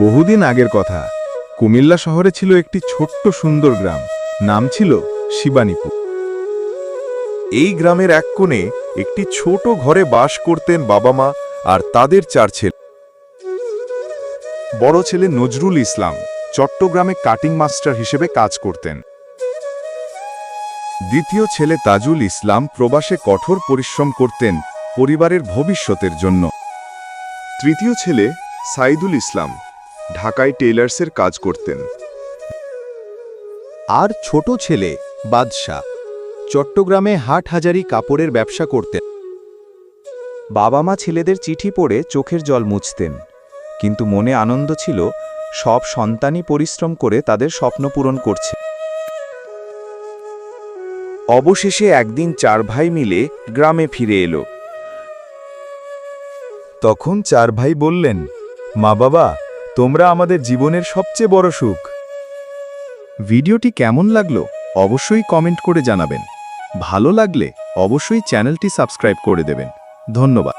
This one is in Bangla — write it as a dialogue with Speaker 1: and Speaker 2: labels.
Speaker 1: বহুদিন আগের কথা, কুমিল্লা শহরে ছিল একটি ছোট্ট সুন্দর গ্রাম। নাম ছিল শিবানীপুর।
Speaker 2: এই গ্রামের এক কোণে একটি ছোট ঘরে বাস করতেন বাবা মা আর তাদের 4 ছেলে। বড় ছেলে নজরুল ইসলাম চট্টগ্রামে কাটিং মাস্টার হিসেবে কাজ করতেন। দ্বিতীয় ছেলে তাজুল ইসলাম প্রবাসে কঠোর পরিশ্রম করতেন পরিবারের ভবিষ্যতের জন্য। তৃতীয় ছেলে সাইদুল ইসলাম ঢাকায় টেইলার্সের কাজ করতেন।
Speaker 3: আর ছোট ছেলে বাদশাহ চট্টগ্রামে হাটহাজারি কাপড়ের ব্যবসা করতেন। বাবা মা ছেলেদের চিঠি পড়ে চোখের জল মুছতেন, কিন্তু মনে আনন্দ ছিল সব সন্তানই পরিশ্রম করে তাদের স্বপ্ন পূরণ করছে। অবশেষে একদিন 4 ভাই মিলে গ্রামে ফিরে এলো।
Speaker 2: তখন 4 ভাই বললেন, মা বাবা, তোমরা আমাদের জীবনের সবচেয়ে বড় সুখ।
Speaker 1: ভিডিওটি কেমন লাগলো অবশ্যই কমেন্ট করে জানাবেন। ভালো লাগলে অবশ্যই চ্যানেলটি সাবস্ক্রাইব করে দেবেন। ধন্যবাদ।